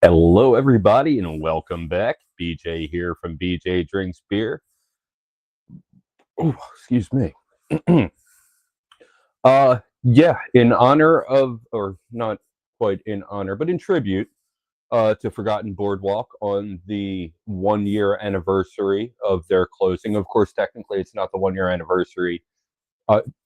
Hello, everybody, and welcome back. BJ here from BJ Drinks Beer. Oh, excuse me. Yeah, in honor of, or not quite in honor, but in tribute to Forgotten Boardwalk on the 1 year anniversary of their closing. Of course, technically, it's not the 1 year anniversary.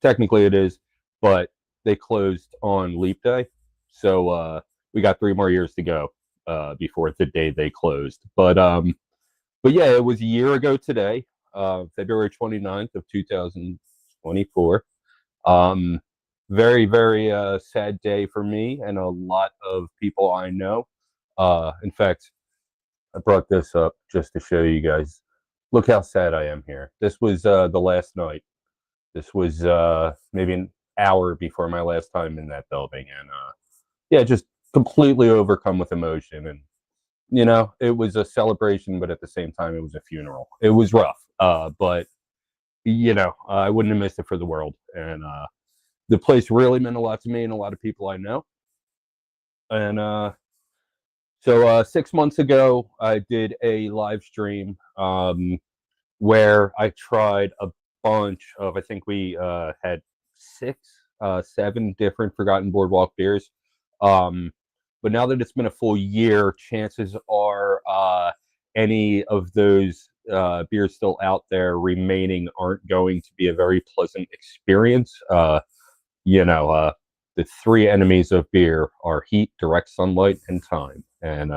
Technically, it is, but they closed on Leap Day, so we got 3 more years to go before the day they closed. But yeah, it was a year ago today, February 29th of 2024. Um, very sad day for me and a lot of people I know. In fact, I brought this up just to show you guys. Look how sad I am here. This was the last night. This was maybe an hour before my last time in that building, and yeah, just completely overcome with emotion. And it was a celebration, but at the same time, it was a funeral. It was rough, but I wouldn't have missed it for the world. And the place really meant a lot to me and a lot of people I know. And so 6 months ago, I did a live stream where I tried a bunch of, I think we had six, 7 different Forgotten Boardwalk beers. But now that it's been a full year, chances are any of those beers still out there remaining aren't going to be a very pleasant experience. The 3 enemies of beer are heat, direct sunlight, and time. And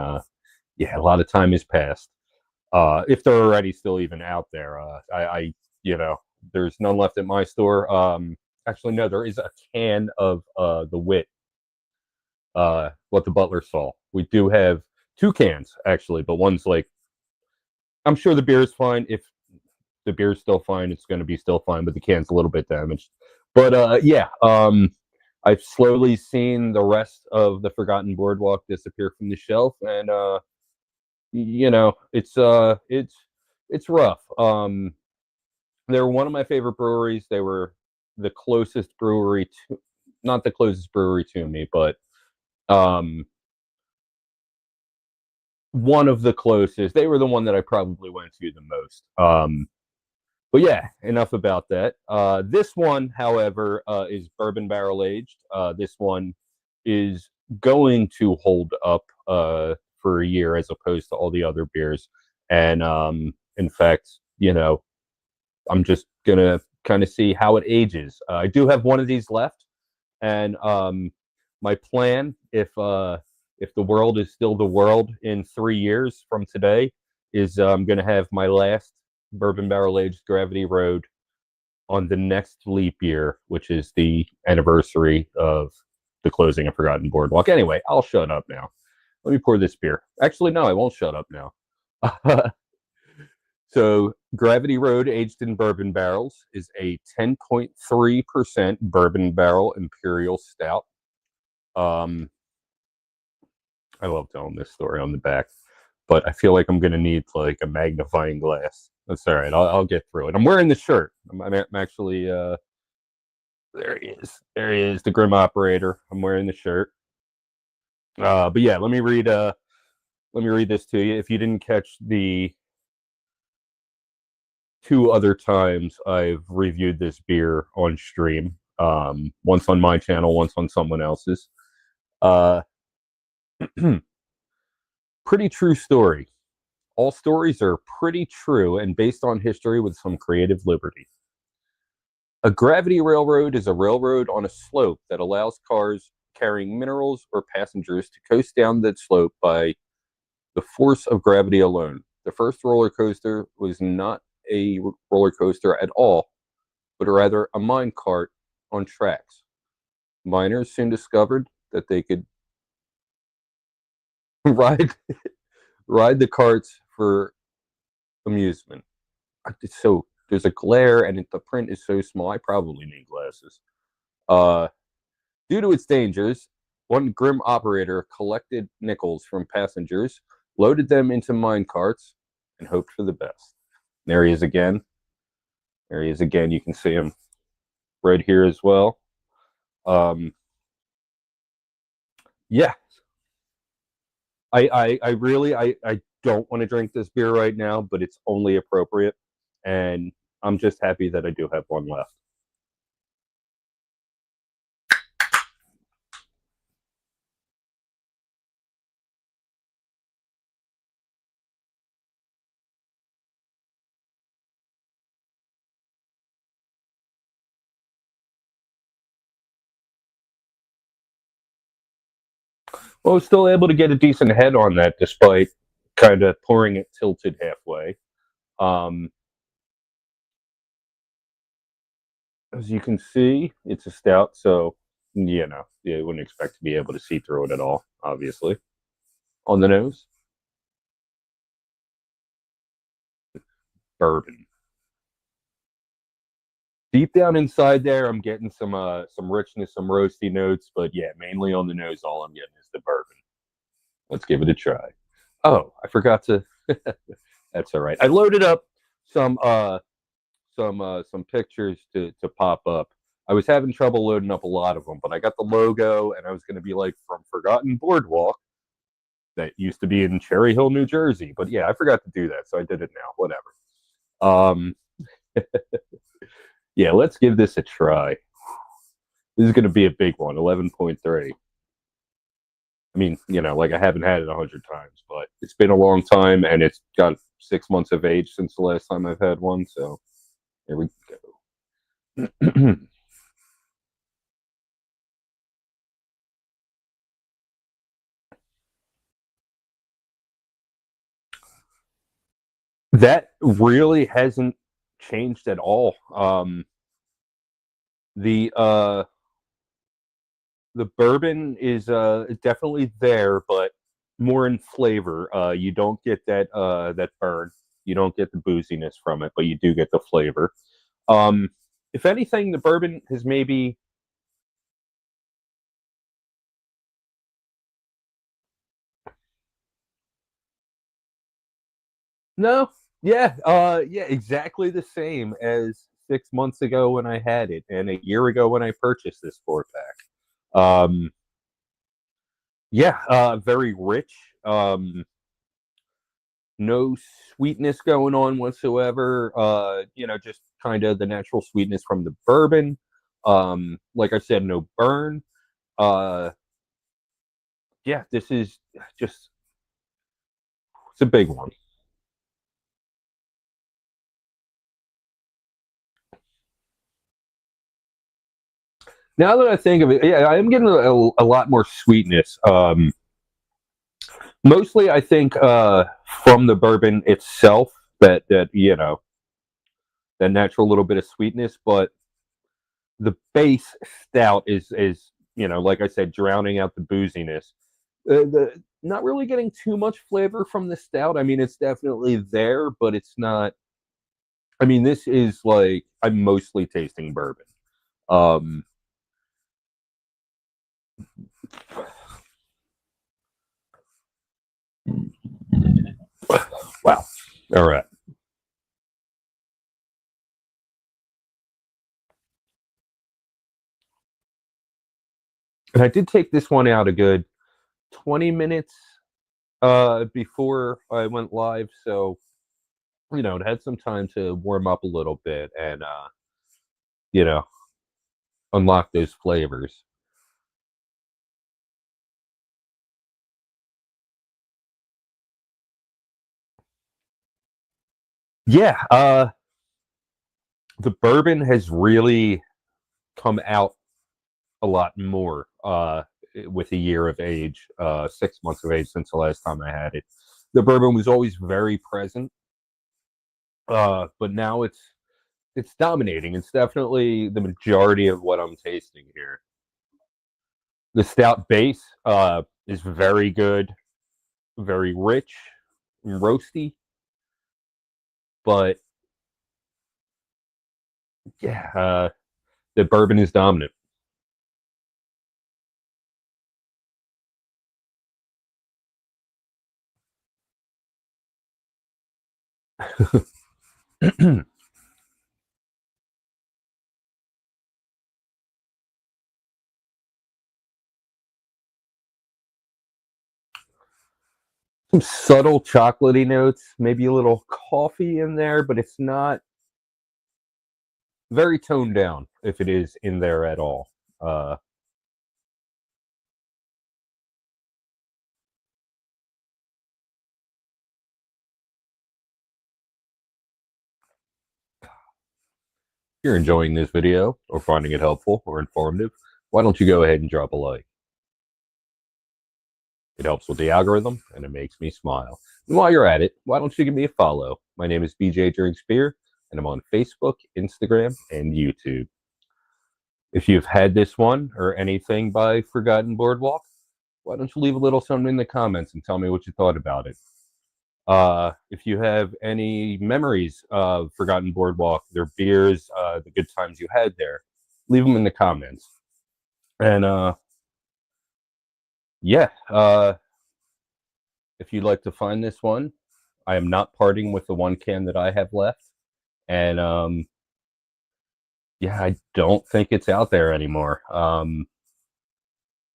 yeah, a lot of time has passed. If they're already still even out there, there's none left at my store. Actually, no, there is a can of the Wit, what the butler saw. We do have 2 cans actually, but one's like, I'm sure the beer is fine. If the beer's still fine, it's going to be still fine, but the can's a little bit damaged. But yeah, I've slowly seen the rest of the Forgotten Boardwalk disappear from the shelf, and it's rough. They're one of my favorite breweries. They were the closest brewery to, not the closest brewery to me, but um, one of the closest. They were the one that I probably went to the most. But yeah, enough about that. This one, however, is bourbon barrel aged. This one is going to hold up for a year as opposed to all the other beers. And in fact, I'm just gonna kind of see how it ages. I do have one of these left, and my plan, if the world is still the world in 3 years from today, is I'm gonna have my last bourbon barrel aged Gravity Road on the next leap year, which is the anniversary of the closing of Forgotten Boardwalk. Anyway, I'll shut up now. Let me pour this beer. Actually, no, I won't shut up now. So, Gravity Road aged in bourbon barrels is a 10.3% bourbon barrel imperial stout. I love telling this story on the back, but I feel like I'm going to need like a magnifying glass. That's all right. I'll get through it. I'm wearing the shirt. I'm actually, there he is. There he is, the Grim Operator. I'm wearing the shirt. But yeah, let me read this to you. If you didn't catch the 2 other times I've reviewed this beer on stream, once on my channel, once on someone else's. Pretty true story. All stories are pretty true and based on history with some creative liberty. A gravity railroad is a railroad on a slope that allows cars carrying minerals or passengers to coast down that slope by the force of gravity alone. The first roller coaster was not a roller coaster at all, but rather a mine cart on tracks. Miners soon discovered that they could ride ride the carts for amusement. So there's a glare, and the print is so small. I probably need glasses. Due to its dangers, one grim operator collected nickels from passengers, loaded them into mine carts, and hoped for the best. There he is again. There he is again. You can see him right here as well. Yeah. I really I don't want to drink this beer right now, but it's only appropriate, and I'm just happy that I do have one left. Well, I was still able to get a decent head on that despite kind of pouring it tilted halfway. Um, as you can see, it's a stout, so you wouldn't expect to be able to see through it at all, obviously. On the nose, bourbon. Deep down inside there, I'm getting some richness, some roasty notes, but yeah, mainly on the nose, all I'm getting is the bourbon. Let's give it a try. Oh, I forgot to. That's all right. I loaded up some some pictures to pop up. I was having trouble loading up a lot of them, but I got the logo, and I was going to be like from Forgotten Boardwalk that used to be in Cherry Hill, New Jersey. But yeah, I forgot to do that, so I did it now. Whatever. Um, yeah, let's give this a try. This is going to be a big one, 11.3. I mean, like I haven't had it 100 times, but it's been a long time, and it's got 6 months of age since the last time I've had one. So here we go. That really hasn't changed at all. The the bourbon is definitely there, but more in flavor. You don't get that burn. You don't get the booziness from it, but you do get the flavor. Um, if anything, the bourbon has maybe no, yeah, yeah, exactly the same as 6 months ago when I had it, and a year ago when I purchased this 4 pack. Yeah, very rich. No sweetness going on whatsoever. Just kind of the natural sweetness from the bourbon. Like I said, no burn. Uh, yeah, this is just it's a big one. Now that I think of it, yeah, I am getting a lot more sweetness. Mostly, I think from the bourbon itself, that that natural little bit of sweetness, but the base stout is like I said, drowning out the booziness. The Not really getting too much flavor from the stout. I mean, it's definitely there, but it's not. I mean, this is like I'm mostly tasting bourbon. Um, wow. All right. And I did take this one out a good 20 minutes before I went live, so it had some time to warm up a little bit and you know unlock those flavors. Yeah, the bourbon has really come out a lot more with a year of age, 6 months of age since the last time I had it. The bourbon was always very present, but now it's dominating. It's definitely the majority of what I'm tasting here. The stout base is very good, very rich, and roasty, but yeah, the bourbon is dominant. Some subtle chocolatey notes, maybe a little coffee in there, but it's not very toned down if it is in there at all. Uh, if you're enjoying this video or finding it helpful or informative, why don't you go ahead and drop a like? It helps with the algorithm and it makes me smile. And while you're at it, why don't you give me a follow? My name is BJ Drinks Beer, and I'm on Facebook, Instagram, and YouTube. If you've had this one or anything by Forgotten Boardwalk, why don't you leave a little something in the comments and tell me what you thought about it? If you have any memories of Forgotten Boardwalk, their beers, the good times you had there, leave them in the comments. And yeah, if you'd like to find this one, I am not parting with the one can that I have left. And yeah, I don't think it's out there anymore.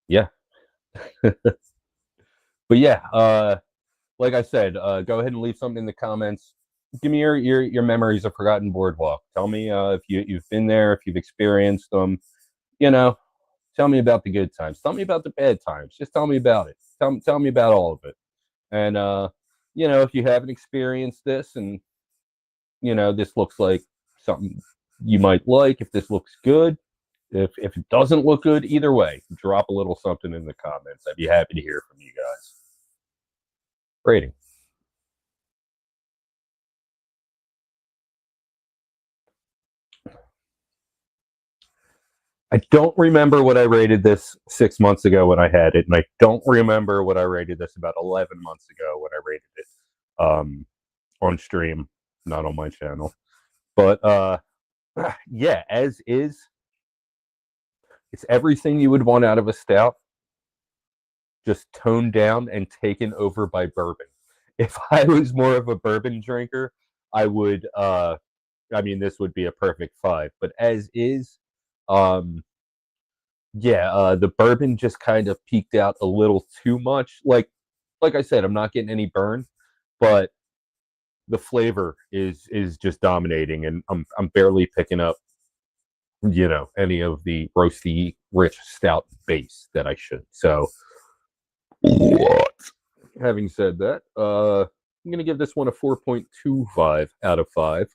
Yeah. But yeah, like I said, go ahead and leave something in the comments. Give me your memories of Forgotten Boardwalk. Tell me if you've been there, if you've experienced them. You know, tell me about the good times. Tell me about the bad times. Just tell me about it. Tell me about all of it. And if you haven't experienced this, and this looks like something you might like, if this looks good, if it doesn't look good, either way, drop a little something in the comments. I'd be happy to hear from you guys. Rating. I don't remember what I rated this 6 months ago when I had it, and I don't remember what I rated this about 11 months ago when I rated it on stream, not on my channel. But yeah, as is, it's everything you would want out of a stout, just toned down and taken over by bourbon. If I was more of a bourbon drinker, I would. This would be a perfect 5. But as is, yeah, the bourbon just kind of peaked out a little too much. Like I said, I'm not getting any burn, but the flavor is just dominating, and I'm barely picking up, any of the roasty, rich stout base that I should. So, what? Having said that, I'm gonna give this one a 4.25 out of 5.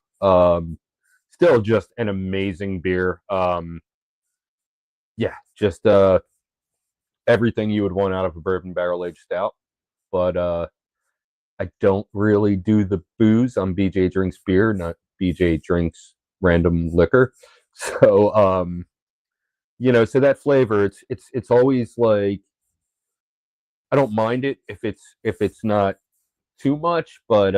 Still just an amazing beer. Yeah, just everything you would want out of a bourbon barrel aged stout. But I don't really do the booze. I'm BJ Drinks Beer, not BJ Drinks Random Liquor. So so that flavor, it's always like, I don't mind it if it's not too much, but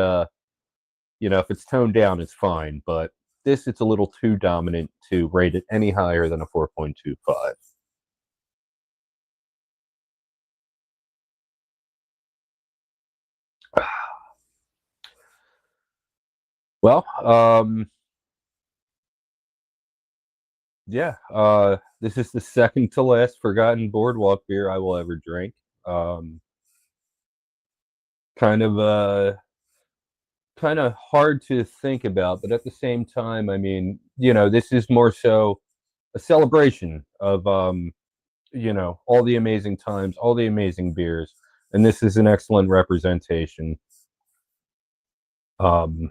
if it's toned down, it's fine. But it's a little too dominant to rate it any higher than a 4.25. Well, yeah, this is the second to last Forgotten Boardwalk beer I will ever drink. Kind of hard to think about, but at the same time, I mean, this is more so a celebration of all the amazing times, all the amazing beers, and this is an excellent representation. There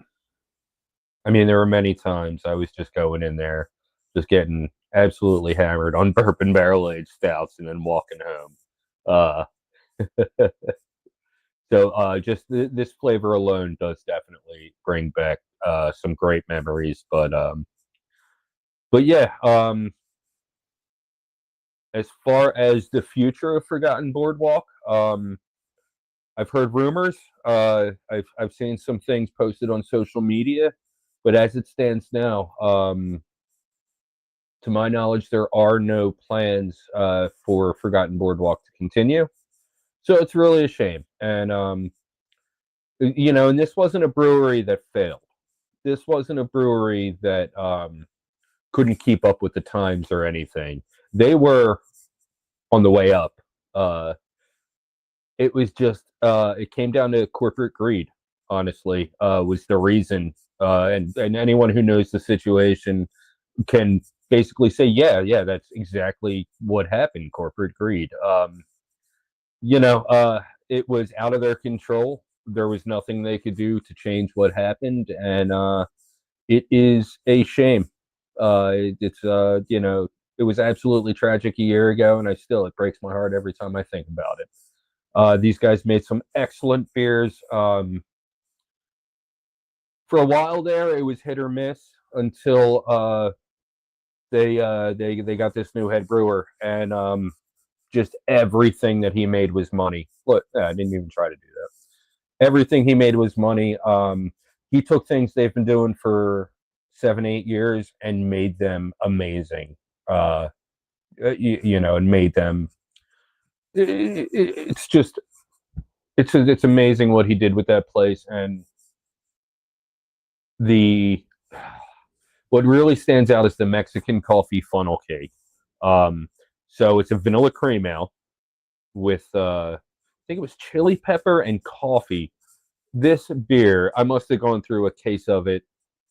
were many times I was just going in there, just getting absolutely hammered on bourbon barrel aged stouts, and then walking home. Uh, so just this flavor alone does definitely bring back some great memories. But yeah, as far as the future of Forgotten Boardwalk, I've heard rumors. I've seen some things posted on social media, but as it stands now, to my knowledge, there are no plans for Forgotten Boardwalk to continue. So it's really a shame. And and this wasn't a brewery that failed. This wasn't a brewery that couldn't keep up with the times or anything. They were on the way up. it was just it came down to corporate greed. Honestly, was the reason. And anyone who knows the situation can basically say, yeah, that's exactly what happened. Corporate greed. You know, it was out of their control. There was nothing they could do to change what happened, and it is a shame. It's you know, it was absolutely tragic a year ago, and I still it breaks my heart every time I think about it. These guys made some excellent beers. For a while there, it was hit or miss until they got this new head brewer, and just everything that he made was money. Look, I didn't even try to do that. Everything he made was money. He took things they've been doing for 7, 8 years and made them amazing. Uh, you know, and made them. It's just it's amazing what he did with that place, and the what really stands out is the Mexican coffee funnel cake. Um, so it's a vanilla cream ale with I think it was chili pepper and coffee. This beer, I must have gone through a case of it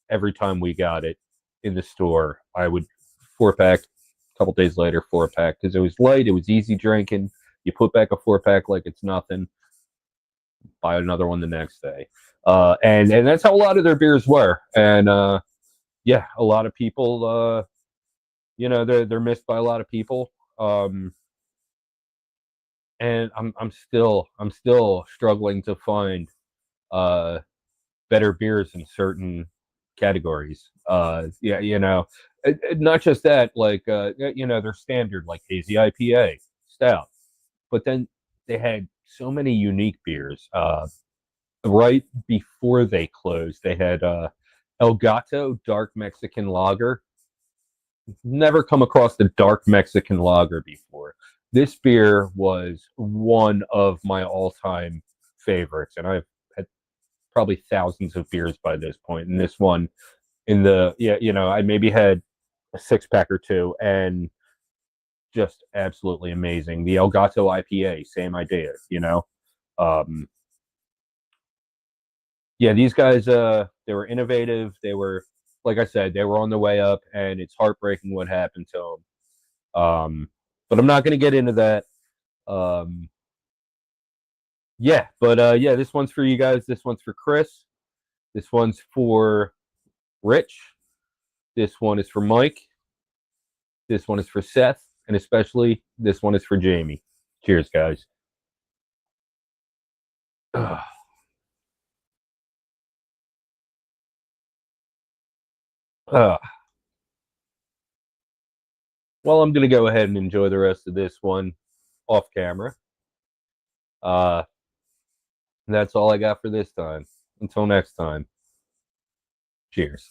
every time we got it in the store. I would 4 pack, a couple days later, 4 pack, because it was light, it was easy drinking. You put back a 4 pack like it's nothing, buy another one the next day. And that's how a lot of their beers were. And yeah, a lot of people, you know, they're missed by a lot of people. And I'm still struggling to find uh, better beers in certain categories. Yeah, you know, not just that, like you know, they're standard like hazy IPA, stout, but then they had so many unique beers. Right before they closed, they had El Gato Dark Mexican Lager. Never come across the Dark Mexican Lager before. This beer was one of my all-time favorites, and I've had probably thousands of beers by this point. And this one, in the yeah, you know, I maybe had a 6 pack or two, and just absolutely amazing. The El Gato IPA, same idea, you know. Um, yeah, these guys, they were innovative. They were, like I said, they were on the way up, and it's heartbreaking what happened to them. But I'm not going to get into that. Um, yeah, but yeah, this one's for you guys. This one's for Chris. This one's for Rich. This one is for Mike. This one is for Seth, and especially this one is for Jamie. Cheers, guys. Ugh. Ugh. Well, I'm going to go ahead and enjoy the rest of this one off camera. Uh, that's all I got for this time. Until next time, cheers.